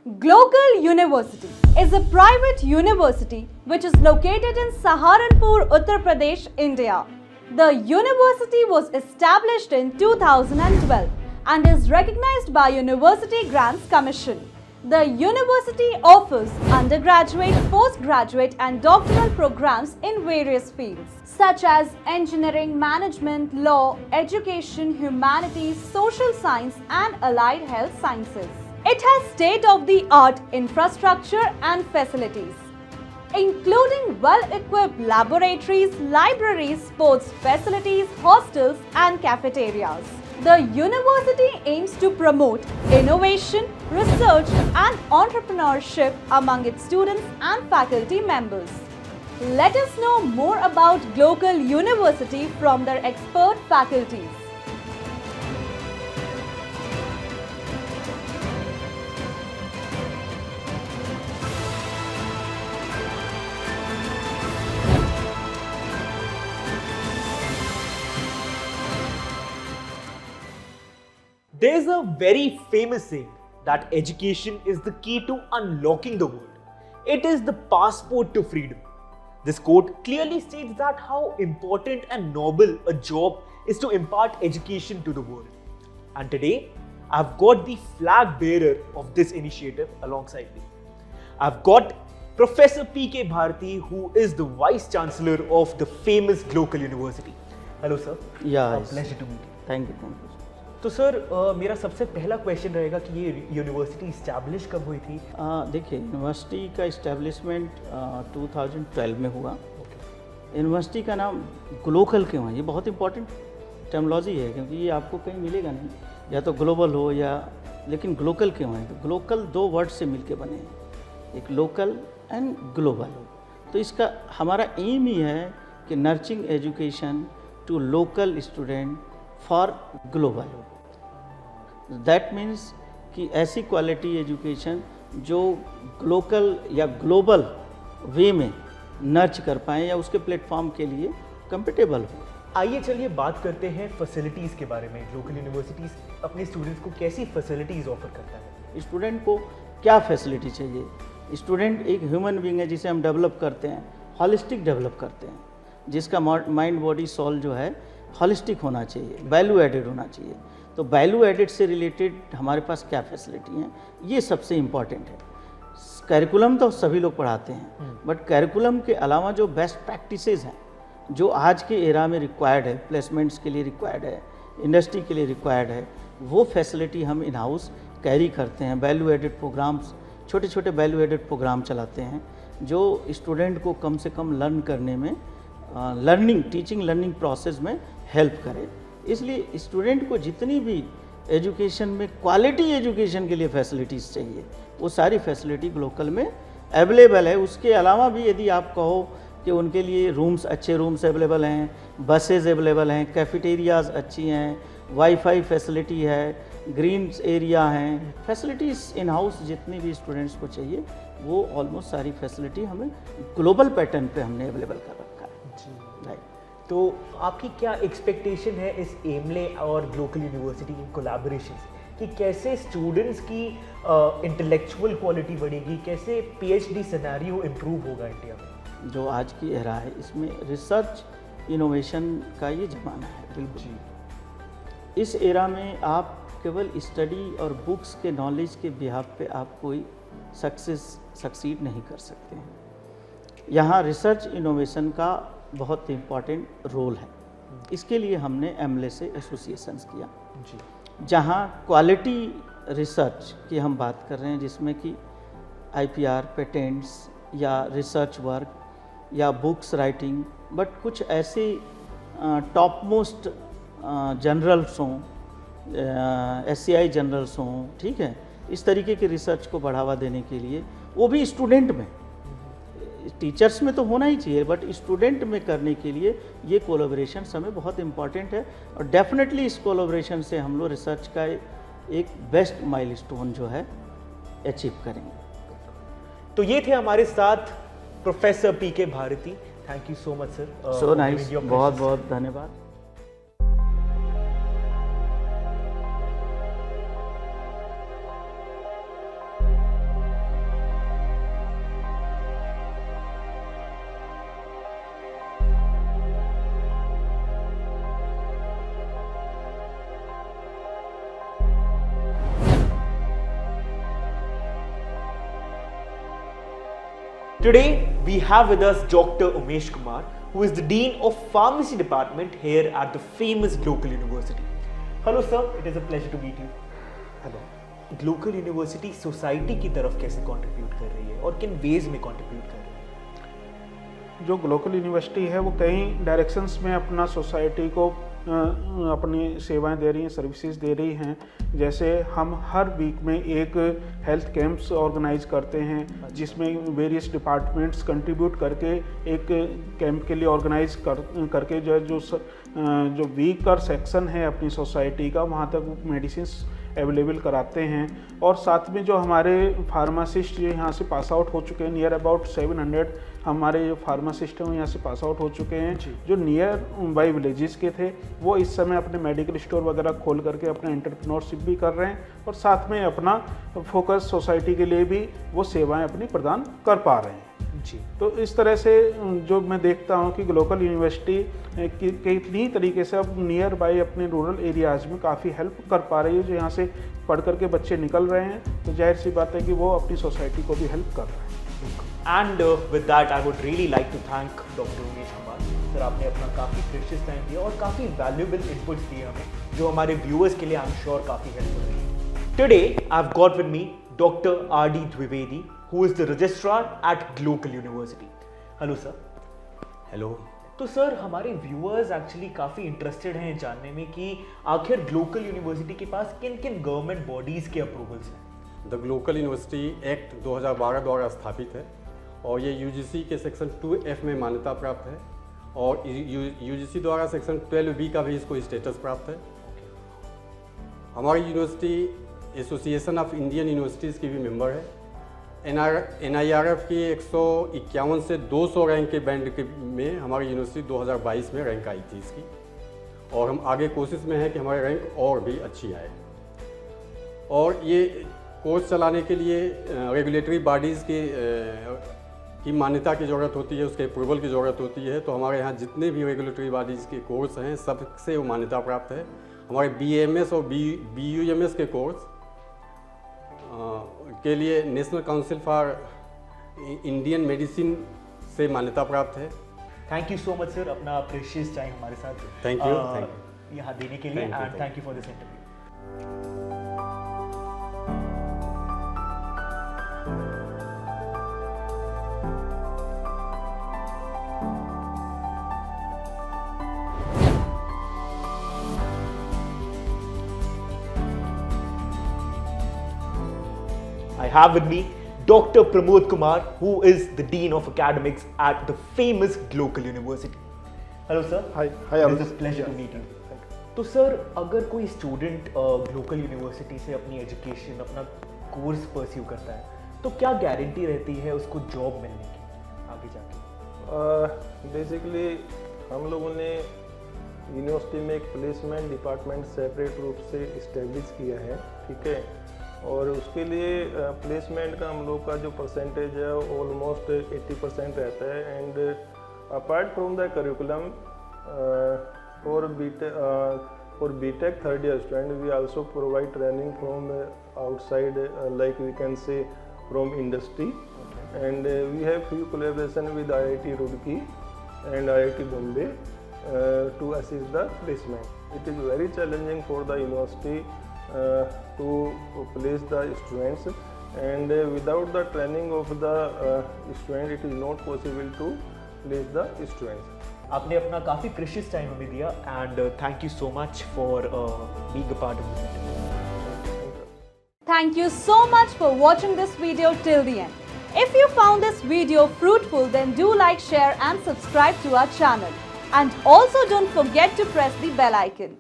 Global University is a private university which is located in Saharanpur, Uttar Pradesh, India. The university was established in 2012 and is recognized by University Grants Commission. The university offers undergraduate, postgraduate and doctoral programs in various fields such as engineering, management, law, education, humanities, social science and allied health sciences. It has state-of-the-art infrastructure and facilities, including well-equipped laboratories, libraries, sports facilities, hostels and cafeterias. The university aims to promote innovation, research and entrepreneurship among its students and faculty members. Let us know more about Global University from their expert faculties. There's a very famous saying that education is the key to unlocking the world. It is the passport to freedom. This quote clearly states that how important and noble a job is to impart education to the world. And today, I've got the flag bearer of this initiative alongside me. I've got Professor P.K. Bharati, who is the Vice Chancellor of the famous Global University. Hello, sir. Yeah, A pleasure to meet you. Thank you. तो sir मेरा सबसे पहला question रहेगा कि ये university establish कब हुई थी? देखिए, यूनिवर्सिटी का इस्टेब्लिशमेंट 2012 में हुआ। यूनिवर्सिटी का नाम ग्लोकल क्यों है, ये बहुत इंपॉर्टेंट टर्मिनोलॉजी है क्योंकि ये आपको कहीं मिलेगा नहीं, या तो ग्लोबल हो या, लेकिन ग्लोकल क्यों है? तो ग्लोकल दो वर्ड से मिलके बने हैं, एक लोकल एंड ग्लोबल। तो इसका हमारा एम ही है कि nurturing education to local student for global. That means कि ऐसी क्वालिटी एजुकेशन जो लोकल या ग्लोबल वे में नर्च कर पाएँ या उसके प्लेटफॉर्म के लिए कंपेटेबल हो। आइए चलिए बात करते हैं फैसिलिटीज़ के बारे में। लोकल यूनिवर्सिटीज़ अपने स्टूडेंट्स को कैसी फैसिलिटीज़ ऑफर करता है? स्टूडेंट को क्या फैसिलिटी चाहिए? स्टूडेंट एक ह्यूमन बीइंग है जिसे हम डेवलप करते हैं, हॉलिस्टिक डेवलप करते हैं, जिसका माइंड बॉडी सोल जो है हॉलिस्टिक होना चाहिए, वैल्यू एडेड होना चाहिए। तो वैल्यू एडेड से रिलेटेड हमारे पास क्या फैसिलिटी हैं, ये सबसे इम्पॉर्टेंट है। करिकुलम तो सभी लोग पढ़ाते हैं, बट करिकुलम के अलावा जो बेस्ट प्रैक्टिसेस हैं, जो आज के एरा में रिक्वायर्ड है, प्लेसमेंट्स के लिए रिक्वायर्ड है, इंडस्ट्री के लिए रिक्वायर्ड है, वो फैसिलिटी हम इन हाउस कैरी करते हैं। वैल्यू एडेड प्रोग्राम्स, छोटे छोटे वैल्यू एडेड प्रोग्राम चलाते हैं जो स्टूडेंट को कम से कम लर्न करने में, टीचिंग लर्निंग प्रोसेस में हेल्प करे। इसलिए स्टूडेंट को जितनी भी एजुकेशन में क्वालिटी एजुकेशन के लिए फैसिलिटीज़ चाहिए, वो सारी फैसिलिटी ग्लोकल में अवेलेबल है। उसके अलावा भी यदि आप कहो कि उनके लिए रूम्स, अच्छे रूम्स अवेलेबल हैं, बसेज अवेलेबल हैं, कैफेटेरियाज़ अच्छी हैं, वाईफाई फैसिलिटी है, ग्रीन्स एरिया हैं, फैसिलिटीज़ इन हाउस जितनी भी स्टूडेंट्स को चाहिए वो ऑलमोस्ट सारी फैसिलिटी हमें ग्लोबल पैटर्न पे हमने अवेलेबल कर रखा है। जी राइट। तो आपकी क्या एक्सपेक्टेशन है इस एमले और ग्लोबल यूनिवर्सिटी की कोलैबोरेशन कि कैसे स्टूडेंट्स की इंटेलेक्चुअल क्वालिटी बढ़ेगी, कैसे पीएचडी सिनेरियो इम्प्रूव होगा इंडिया में? जो आज की एरा है इसमें रिसर्च इनोवेशन का ये ज़माना है। बिल्कुल। इस एरा में आप केवल स्टडी और बुक्स के नॉलेज के बिहाफ पे आप कोई सक्सीड नहीं कर सकते हैं। यहाँ रिसर्च इनोवेशन का बहुत इम्पॉर्टेंट रोल है। इसके लिए हमने एमले से एसोसिएशंस किया जी, जहाँ क्वालिटी रिसर्च की हम बात कर रहे हैं, जिसमें कि आईपीआर, पेटेंट्स या रिसर्च वर्क या बुक्स राइटिंग, बट कुछ ऐसे टॉप मोस्ट जनरल्स हों, एससीआई जनरल्स हों, ठीक है, इस तरीके की रिसर्च को बढ़ावा देने के लिए, वो भी स्टूडेंट में, टीचर्स में तो होना ही चाहिए, बट स्टूडेंट में करने के लिए ये कोलैबोरेशन हमें बहुत इम्पॉर्टेंट है। और डेफिनेटली इस कोलैबोरेशन से हम लोग रिसर्च का एक बेस्ट माइलस्टोन जो है अचीव करेंगे। तो ये थे हमारे साथ professor P K Bharti. Thank you so much sir. So nice, बहुत बहुत धन्यवाद। Today we have with us Dr. Umesh Kumar, who is the Dean of Pharmacy Department here at the famous Global University. Hello sir, it is a pleasure to meet you. Hello Glocal university society की तरफ कैसे contribute कर रही है और किन veg में contribute कर रही है? जो ग्लोकल यूनिवर्सिटी है वो कई डायरेक्शंस में अपना सोसाइटी को अपनी सेवाएं दे रही हैं, सर्विसेज दे रही हैं। जैसे हम हर वीक में एक हेल्थ कैंप्स ऑर्गेनाइज करते हैं जिसमें वेरियस डिपार्टमेंट्स कंट्रीब्यूट करके एक कैंप के लिए ऑर्गेनाइज करके जो वीकर सेक्शन है अपनी सोसाइटी का वहाँ तक मेडिसिन अवेलेबल कराते हैं। और साथ में जो हमारे फार्मासिस्ट यहाँ से पास आउट हो चुके हैं, नियर अबाउट 700 हमारे जो फार्मासिस्ट हैं यहाँ से पास आउट हो चुके हैं, जो नियर बाई विलेजेस के थे वो इस समय अपने मेडिकल स्टोर वगैरह खोल करके अपना एंटरप्रेन्योरशिप भी कर रहे हैं और साथ में अपना फोकस सोसाइटी के लिए भी वो सेवाएं अपनी प्रदान कर पा रहे हैं जी। तो इस तरह से जो मैं देखता हूँ कि ग्लोकल यूनिवर्सिटी कितनी तरीके से अब नियर बाई अपने रूरल एरियाज़ में काफ़ी हेल्प कर पा रही है। जो यहाँ से पढ़ करके बच्चे निकल रहे हैं तो जाहिर सी बात है कि वो अपनी सोसाइटी को भी हेल्प कर रहे हैं। And with that I would really like to thank doctor Umesh Kumar sir. आपने अपना काफ़ी प्रेशियस टाइम दिया और काफ़ी वैल्यूएबल इनपुट्स दिए हमें, जो हमारे व्यूअर्स के लिए आई एम श्योर काफ़ी हेल्पफुल रही। Today I have got with me doctor R.D. Dwivedi, who is the registrar at Global University. Hello sir. Hello. तो सर हमारे व्यूअर्स एक्चुअली काफ़ी इंटरेस्टेड हैं जानने में कि आखिर ग्लोकल यूनिवर्सिटी के पास किन किन गवर्नमेंट बॉडीज़ के अप्रूवल्स हैं। द ग्लोकल यूनिवर्सिटी एक्ट 2012 द्वारा स्थापित है और ये यूजीसी के सेक्शन 2F में मान्यता प्राप्त है और यूजीसी द्वारा सेक्शन 12B का भी इसको स्टेटस प्राप्त है। हमारी university association of Indian universities की भी मेंबर है। NIRF की 151 से 200 रैंक के बैंड में हमारी यूनिवर्सिटी 2022 में रैंक आई थी इसकी, और हम आगे कोशिश में हैं कि हमारी रैंक और भी अच्छी आए। और ये कोर्स चलाने के लिए रेगुलेटरी बॉडीज़ की मान्यता की ज़रूरत होती है, उसके अप्रूवल की ज़रूरत होती है। तो हमारे यहाँ जितने भी रेगुलेटरी बॉडीज़ के कोर्स हैं सबसे वो मान्यता प्राप्त है। हमारे BAMS और BUMS के कोर्स के लिए national council for Indian medicine से मान्यता प्राप्त है। Thank you so much sir अपना प्रेशियस टाइम हमारे साथ थैंक यू यहाँ देने के लिए and thank you for this interview. I have with me Dr. Pramod Kumar, who is the Dean of Academics at the famous Global University. Hello sir. Hi. It is a pleasure to meet you. तो sir अगर कोई student global university से अपनी education अपना course pursue करता है तो क्या गारंटी रहती है उसको जॉब मिलने की आगे जाके? बेसिकली हम लोगों ने यूनिवर्सिटी में एक प्लेसमेंट डिपार्टमेंट सेपरेट रूप से इस्टेब्लिश किया है, ठीक है। और उसके लिए प्लेसमेंट का हम लोग का जो परसेंटेज है ऑलमोस्ट 80% रहता है। And apart from the curriculum for B Tech third year student we also provide training from outside like we can say from industry. And we have few collaboration with IIT Roorkee and IIT Bombay to assist the placement. It is very challenging for the university to place the students, and without the training of the student it is not possible to place the students. आपने अपना काफ़ी precious time हमें दिया and thank you so much for being a part of this interview. Thank you so much for watching this video till the end. If you found this video fruitful, then do like, share and subscribe to our channel. And also don't forget to press the bell icon.